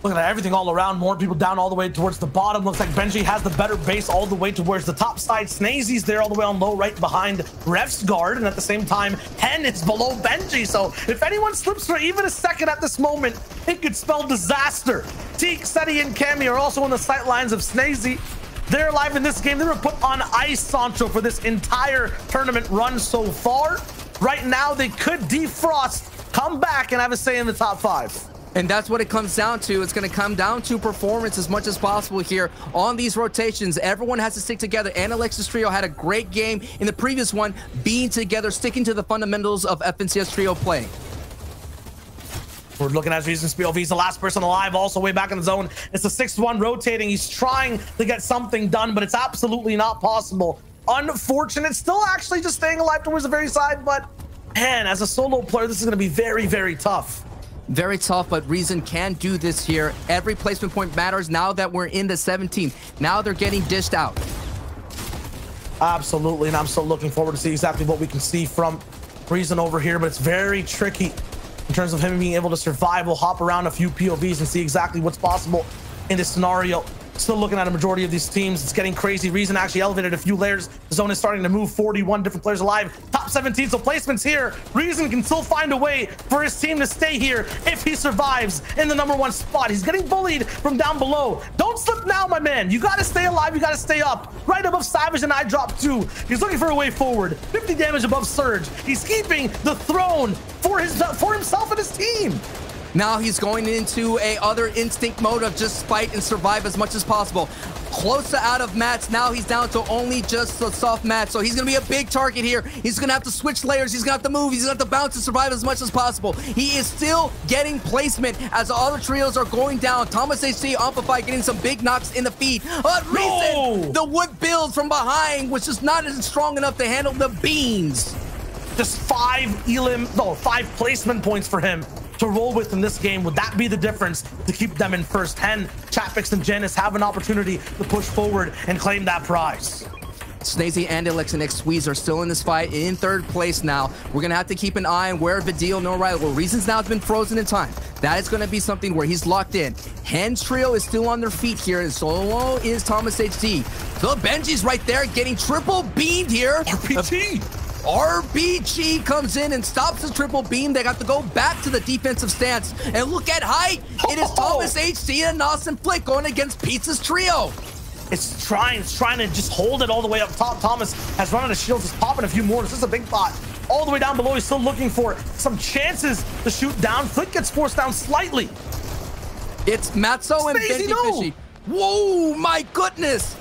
Looking at everything all around, more people down all the way towards the bottom. Looks like Benji has the better base all the way towards the top side. Snazy's there all the way on low right behind Ref's guard, and at the same time, Hen is below Benji. So if anyone slips for even a second at this moment, it could spell disaster. Teak, Seti, and Cammy are also on the sight lines of Snazy. They're alive in this game. They were put on ice, Sancho, for this entire tournament run so far. Right now, they could defrost, come back, and have a say in the top 5. And that's what it comes down to. It's going to come down to performance as much as possible here on these rotations. Everyone has to stick together. And Alexis Trio had a great game in the previous one, being together, sticking to the fundamentals of FNCS Trio play. We're looking at Reason's POV. He's the last person alive, also way back in the zone. It's the 6-1 rotating. He's trying to get something done, but it's absolutely not possible. Unfortunate. Still actually just staying alive towards the very side, but man, as a solo player, this is going to be very, very tough. Very tough, but Reason can do this here. Every placement point matters now that we're in the 17th. Now they're getting dished out. Absolutely, and I'm still looking forward to see exactly what we can see from Reason over here, but it's very tricky in terms of him being able to survive. We'll hop around a few POVs and see exactly what's possible in this scenario. Still looking at a majority of these teams. It's getting crazy. Reason actually elevated a few layers. The zone is starting to move. 41 different players alive. Top 17, so placements here. Reason can still find a way for his team to stay here if he survives in the #1 spot. He's getting bullied from down below. Don't slip now, my man. You got to stay alive. You got to stay up. Right above Savage and I drop 2. He's looking for a way forward. 50 damage above Surge. He's keeping the throne for himself and his team. Now he's going into a other instinct mode of just fight and survive as much as possible. Close to out of mats. Now he's down to only just the soft mat. So he's going to be a big target here. He's going to have to switch layers. He's going to have to move. He's going to have to bounce to survive as much as possible. He is still getting placement as the other trios are going down. Thomas HC, Amplify getting some big knocks in the feet. But Reason, the wood build from behind was just not as strong enough to handle the beans. Just 5 placement points for him to roll with in this game. Would that be the difference to keep them in first? Hen, Chapix, and Genis have an opportunity to push forward and claim that prize. Snazy and Alex and X-Squeeze are still in this fight in 3rd place now. We're going to have to keep an eye on where Vidil and O'Reilly, well, Reasons now has been frozen in time. That is going to be something where he's locked in. Hen's trio is still on their feet here, and solo is Thomas HD. So Benji's right there getting triple beamed here. RPT! RBG comes in and stops the triple beam. They got to go back to the defensive stance. And look at height. It is Thomas HC and Nos and Flick going against Pizza's trio. It's trying to just hold it all the way up top. Thomas has run out of shields. He's popping a few more. This is a big pot. All the way down below, he's still looking for some chances to shoot down. Flick gets forced down slightly. It's Matzo and Benji Fishy. Whoa, my goodness.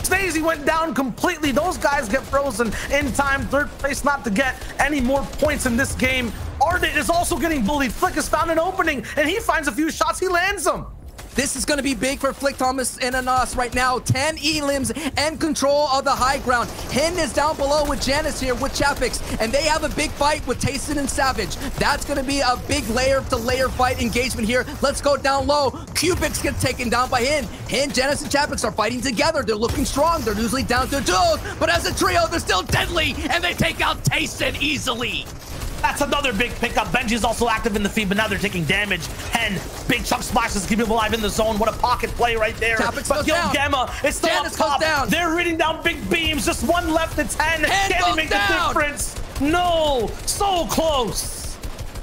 Snazy went down completely. Those guys get frozen in time. 3rd place not to get any more points in this game. Ardent is also getting bullied. Flick has found an opening and he finds a few shots. He lands them. This is going to be big for Flick, Thomas, and Anas right now. 10 elims and control of the high ground. Hen is down below with Janice here with Chapix, and they have a big fight with Tayson and Savage. That's going to be a big layer-to-layer fight engagement here. Let's go down low. Cubix gets taken down by Hen. Hen, Janice, and Chapix are fighting together. They're looking strong. They're usually down to duos, but as a trio, they're still deadly, and they take out Tayson easily. That's another big pickup. Benji's also active in the feed, but now they're taking damage. Hen, big chunk splashes, keep him alive in the zone. What a pocket play right there. But Yo, Gamma, it's still Janice up top. goes down. They're reading down big beams. Just one left. It's Hen. Can he make the difference? No, so close.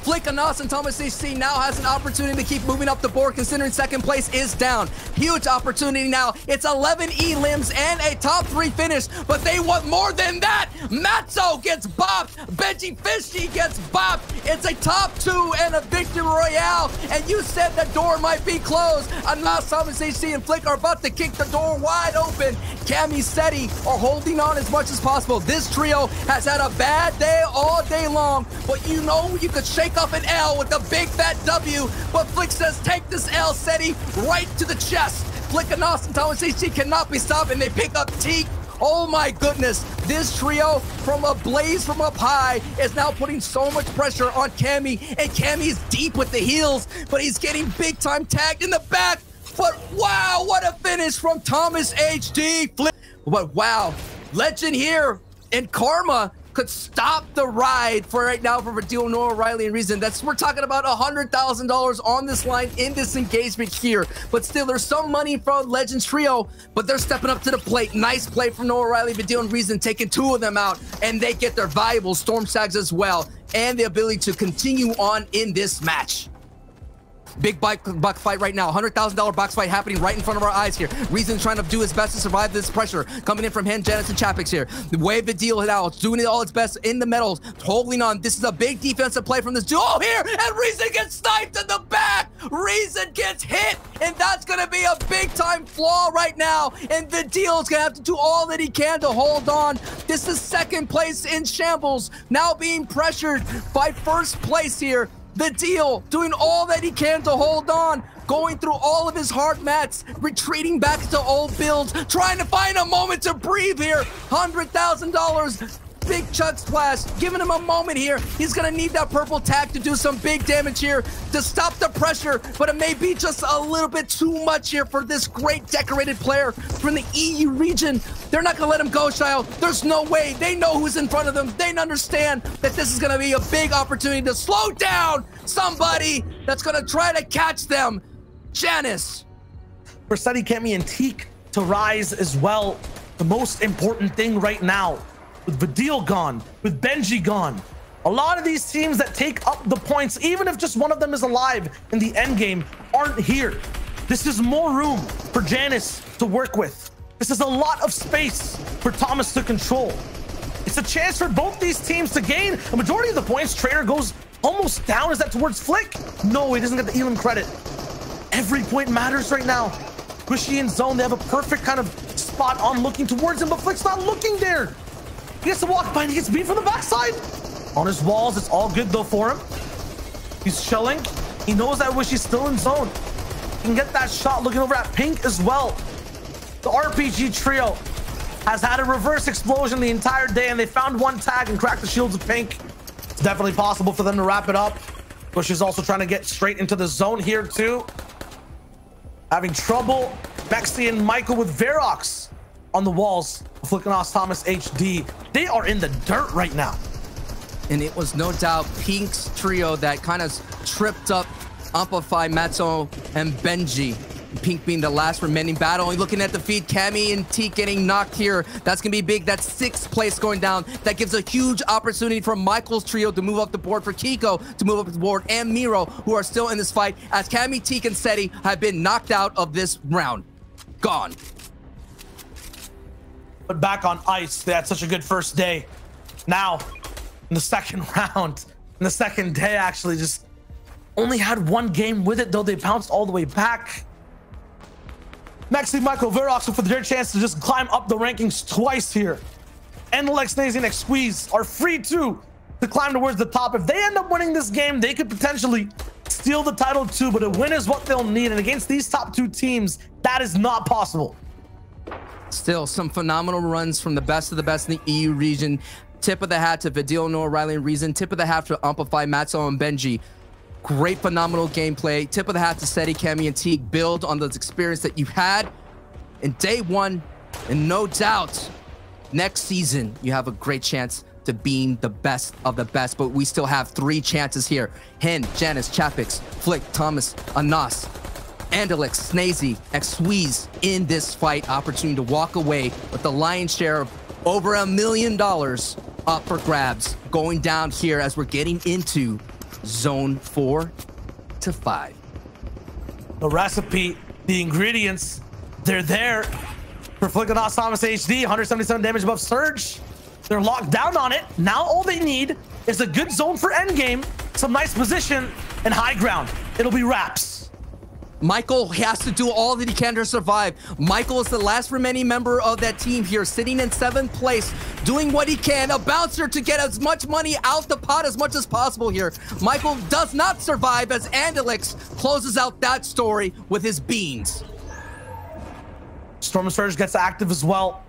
Flick, Anas, and Thomas HC now has an opportunity to keep moving up the board, considering 2nd place is down. Huge opportunity now. It's 11 elims and a top 3 finish, but they want more than that. Matzo gets bopped. Benji Fishy gets bopped. It's a top 2 and a victory royale, and you said the door might be closed. Anas, Thomas HC, and Flick are about to kick the door wide open. Cammy, Seti are holding on as much as possible. This trio has had a bad day all day long, but you know you could shake up an L with a big fat W, but Flick says take this L, Seti, right to the chest. Flick and Austin Thomas HC cannot be stopped, and they pick up Teak. Oh my goodness, this trio from a blaze from up high is now putting so much pressure on Cammy, and Cammy's deep with the heels, but he's getting big time tagged in the back. But wow, what a finish from Thomas HD. But wow, legend here. And Karma could stop the ride for right now for Vidil, Noah, Riley, and Reason. We're talking about $100,000 on this line in this engagement here. But still, there's some money from Legends Trio, but they're stepping up to the plate. Nice play from Noah, Riley, Vidil, and Reason, taking 2 of them out, and they get their valuable Storm Sags as well, and the ability to continue on in this match. Big buck fight right now. $100,000 box fight happening right in front of our eyes here. Reason trying to do his best to survive this pressure. Coming in from him, Janus, and Chapix here. The way the deal now, it's doing it all its best in the metals, holding on. This is a big defensive play from this duo here, and Reason gets sniped in the back. Reason gets hit, and that's going to be a big-time flaw right now. And the deal is going to have to do all that he can to hold on. This is second place in shambles, now being pressured by first place here. The deal doing all that he can to hold on, going through all of his hard mats, retreating back to old builds, trying to find a moment to breathe here. $100,000, big chug splash, giving him a moment here. He's gonna need that purple tag to do some big damage here to stop the pressure, but it may be just a little bit too much here for this great decorated player from the EU region. They're not gonna let him go, Shio. There's no way. They know who's in front of them. They understand that this is gonna be a big opportunity to slow down somebody that's gonna try to catch them. Janus. For Sunny, Kemi, and Teak to rise as well. The most important thing right now, with Vidil gone, with Benji gone, a lot of these teams that take up the points, even if just one of them is alive in the end game, aren't here. This is more room for Janus to work with. This is a lot of space for Thomas to control. It's a chance for both these teams to gain a majority of the points. Trainer goes almost down. Is that towards Flick? No, he doesn't get the Elam credit. Every point matters right now. Squishy in zone, they have a perfect kind of spot on looking towards him, but Flick's not looking there. He gets to walk by and he gets beat from the backside. On his walls, it's all good though for him. He's chilling. He knows that Wishy's still in zone. He can get that shot looking over at Pink as well. The RPG trio has had a reverse explosion the entire day, and they found one tag and cracked the shields of Pink. It's definitely possible for them to wrap it up. Bush is also trying to get straight into the zone here too. Having trouble. Mexi and Michael with Verox on the walls. Flickanos, Thomas, HD. They are in the dirt right now. And it was no doubt Pink's trio that kind of tripped up Amplify, Matzo, and Benji. Pink being the last remaining battle. Only looking at the feed, Cammy and Teak getting knocked here. That's gonna be big. That's 6th place going down. That gives a huge opportunity for Michael's trio to move up the board, for Kiko to move up the board, and Miro, who are still in this fight, as Cammy, Teak, and Seti have been knocked out of this round. Gone. But back on ice, they had such a good first day. Now, in the second round, in the second day, actually, just only had one game with it, though they bounced all the way back. Maxi, Michael, Verox for their chance to just climb up the rankings twice here. And Lex, Nazy, and Squeeze are free too to climb towards the top. If they end up winning this game, they could potentially steal the title too, but a win is what they'll need. And against these top 2 teams, that is not possible. Still, some phenomenal runs from the best of the best in the EU region. Tip of the hat to Vidil, Noah, Riley, and Reason. Tip of the hat to Amplify, Matzo, and Benji. Great, phenomenal gameplay. Tip of the hat to Seti, Cammy, and Teak. Build on the experience that you've had in day 1. And no doubt, next season, you have a great chance to being the best of the best. But we still have 3 chances here. Hen, Janus, Chapix, Flick, Thomas, Anas, Andelix, Snazy, Xweeze in this fight. Opportunity to walk away with the lion's share of over $1 million up for grabs. Going down here as we're getting into Zone 4 to 5. The recipe, the ingredients, they're there. For Flickanos, Thomas, HD, 177 damage above Surge. They're locked down on it. Now all they need is a good zone for endgame, some nice position, and high ground. It'll be wraps. Michael has to do all that he can to survive. Michael is the last remaining member of that team here, sitting in 7th place, doing what he can. A bouncer to get as much money out the pot as much as possible here. Michael does not survive as Andelix closes out that story with his beans. Storm Surge gets active as well.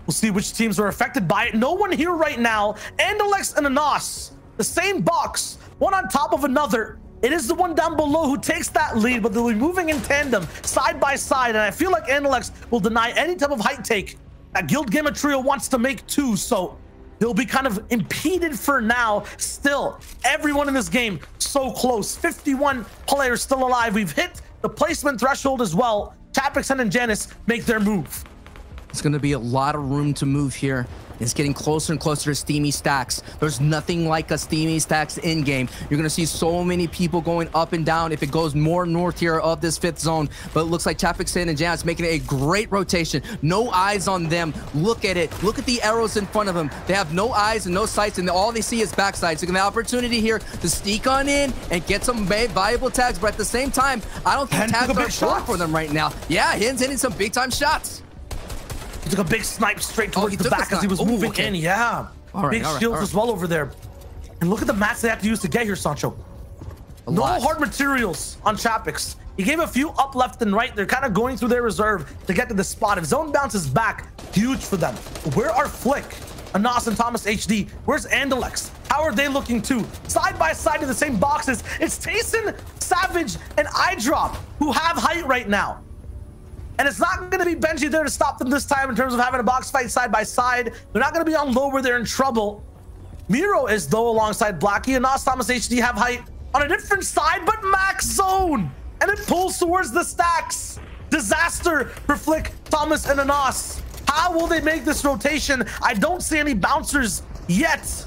We'll see which teams are affected by it. No one here right now. Andelix and Anas, the same box, one on top of another. It is the one down below who takes that lead, but they'll be moving in tandem, side by side, and I feel like Andelix will deny any type of height take that Guild Gamer Trio wants to make too, so they'll be kind of impeded for now. Still, everyone in this game so close. 51 players still alive. We've hit the placement threshold as well. Chapixen and Janus make their move. It's going to be a lot of room to move here. It's getting closer and closer to Steamy Stacks. There's nothing like a Steamy Stacks in-game. You're going to see so many people going up and down if it goes more north here of this 5th zone. But it looks like Chapixen and Janus making a great rotation. No eyes on them. Look at it. Look at the arrows in front of them. They have no eyes and no sights, and all they see is backsides. So, an opportunity here to sneak on in and get some valuable tags. But at the same time, I don't think tags are short for them right now. Yeah, Hin's hitting some big-time shots. He took a big snipe straight towards the back as he was moving in. Yeah. Big shields as well over there. And look at the mats they have to use to get here, Sancho. No hard materials on Chapix. He gave a few up left and right. They're kind of going through their reserve to get to the spot. If zone bounces back, huge for them. Where are Flick, Anas, and Thomas HD? Where's Andalex? How are they looking too? Side by side in the same boxes. It's Tayson, Savage, and iDrop who have height right now. And it's not going to be Benji there to stop them this time in terms of having a box fight side by side. They're not going to be on low where they're in trouble. Miro is though alongside Blackie, and Nas, Thomas HD have height on a different side, but max zone. And it pulls towards the stacks. Disaster for Flick, Thomas, and Anas. How will they make this rotation? I don't see any bouncers yet.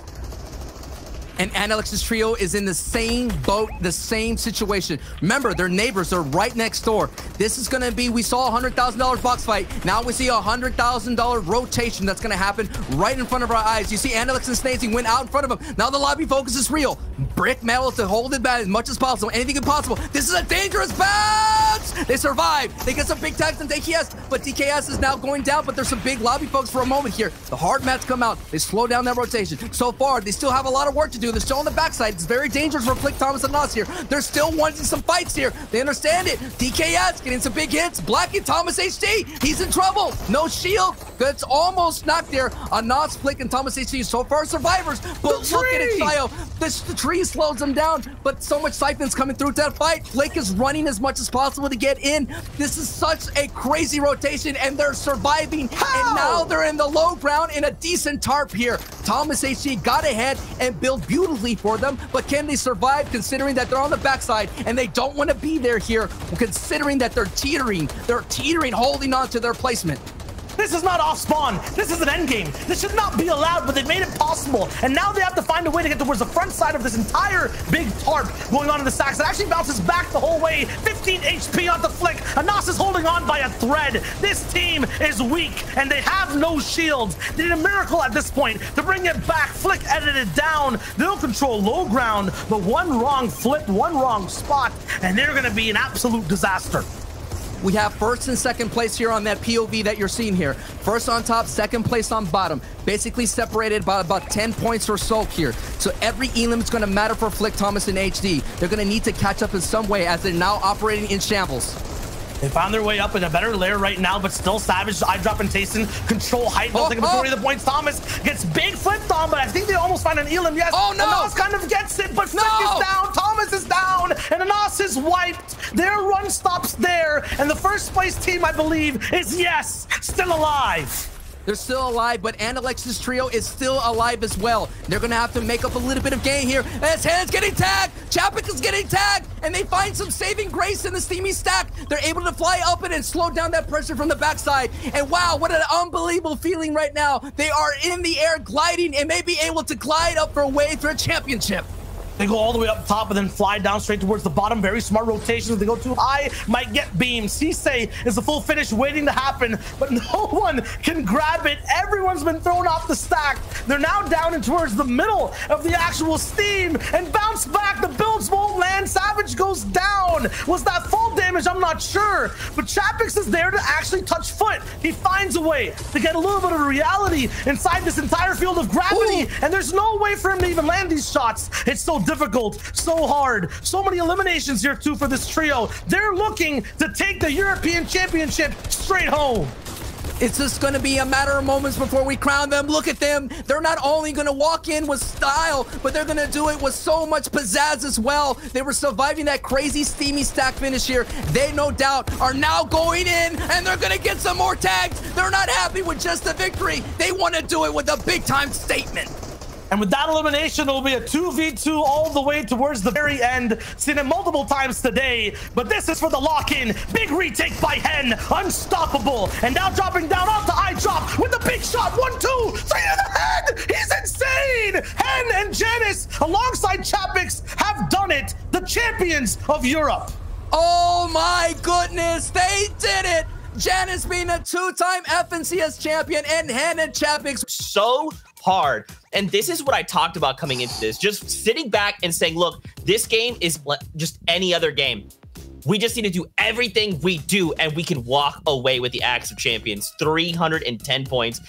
And Analex's trio is in the same boat, the same situation. Remember, their neighbors are right next door. This is going to be, we saw a $100,000 box fight. Now we see a $100,000 rotation that's going to happen right in front of our eyes. You see Analex and Snazy went out in front of him. Now the lobby focus is real. Brick metal to hold it back as much as possible. Anything impossible. This is a dangerous bounce. They survive. They get some big tags on DKS, but DKS is now going down, but there's some big lobby folks for a moment here. The hard mats come out. They slow down that rotation. So far, they still have a lot of work to do. They're still on the backside. It's very dangerous for Flick, Thomas, and Nas here. They're still wanting some fights here. They understand it. DKS getting some big hits. Blackie, Thomas HD, he's in trouble. No shield. That's almost knocked there on Nas, Flick, and Thomas HD. So far, survivors. But look at it, Sayo. The tree slows them down, but so much siphon's coming through that fight. Flick is running as much as possible to get in. This is such a crazy rotation, and they're surviving. How? And now they're in the low ground in a decent tarp here. Thomas HD got ahead and built beautifully for them, but can they survive considering that they're on the backside and they don't want to be there here, considering that they're teetering, holding on to their placement. This is not off spawn. This is an end game. This should not be allowed, but they made it possible. And now they have to find a way to get towards the front side of this entire big tarp going on in the stacks. It actually bounces back the whole way. 15 HP on the Flick. Anas is holding on by a thread. This team is weak, and they have no shields. They did a miracle at this point to bring it back. Flick edited down. They'll control low ground, but one wrong flip, one wrong spot, and they're going to be an absolute disaster. We have first and second place here on that POV that you're seeing here. First on top, second place on bottom. Basically separated by about 10 points or so here. So every elim is going to matter for Flick, Thomas, and HD. They're going to need to catch up in some way as they're now operating in shambles. They found their way up in a better layer right now, but still Savage, iDrop, and Tayson control height. They'll take a majority of the points. Thomas gets big flipped on, but I think they almost find an elim. Yes. Oh, no. Anas kind of gets it, but Flick is down. Thomas is down, and Anas is wiped. Their run stops there, and the first place team, I believe, is, yes, still alive. They're still alive, but Analex's trio is still alive as well. They're going to have to make up a little bit of gain here. As Han's getting tagged, Chapik is getting tagged, and they find some saving grace in the Steamy stack. They're able to fly up it and slow down that pressure from the backside. And wow, what an unbelievable feeling right now. They are in the air gliding and may be able to glide up for a way for a championship. They go all the way up top and then fly down straight towards the bottom. Very smart rotations. If they go too high, might get beamed. Sisay is the full finish waiting to happen, but no one can grab it. Everyone's been thrown off the stack. They're now down and towards the middle of the actual steam and bounce back. The builds won't land. Savage goes down. Was that fall damage? I'm not sure, but Chapix is there to actually touch foot. He finds a way to get a little bit of reality inside this entire field of gravity. Ooh. And there's no way for him to even land these shots. It's so difficult, so hard, so many eliminations here too for this trio. They're looking to take the European Championship straight home. It's just going to be a matter of moments before we crown them. Look at them. They're not only going to walk in with style, but they're going to do it with so much pizzazz as well. They were surviving that crazy steamy stack finish here. They no doubt are now going in, and they're going to get some more tags. They're not happy with just the victory. They want to do it with a big-time statement. And with that elimination, it'll be a 2v2 all the way towards the very end. Seen it multiple times today, but this is for the lock-in. Big retake by Hen, unstoppable. And now dropping down onto iDrop with the big shot. 1-2, straight to the head. He's insane. Hen and Janus, alongside Chapix, have done it. The champions of Europe. Oh my goodness, they did it. Janus being a two-time FNCS champion, and Hen and Chapix. So hard. And this is what I talked about coming into this, just sitting back and saying, look, this game is just any other game. We just need to do everything we do, and we can walk away with the Axe of Champions. 310 points.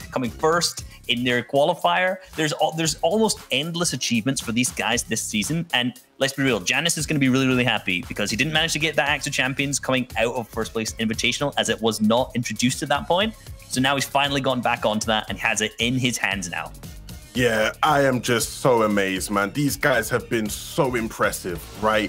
Coming first in their qualifier. There's almost endless achievements for these guys this season. And let's be real, Janus is going to be really, really happy because he didn't manage to get that Axe of Champions coming out of first place Invitational, as it was not introduced at that point. So now he's finally gone back onto that and has it in his hands now. Yeah, I am just so amazed, man. These guys have been so impressive, right?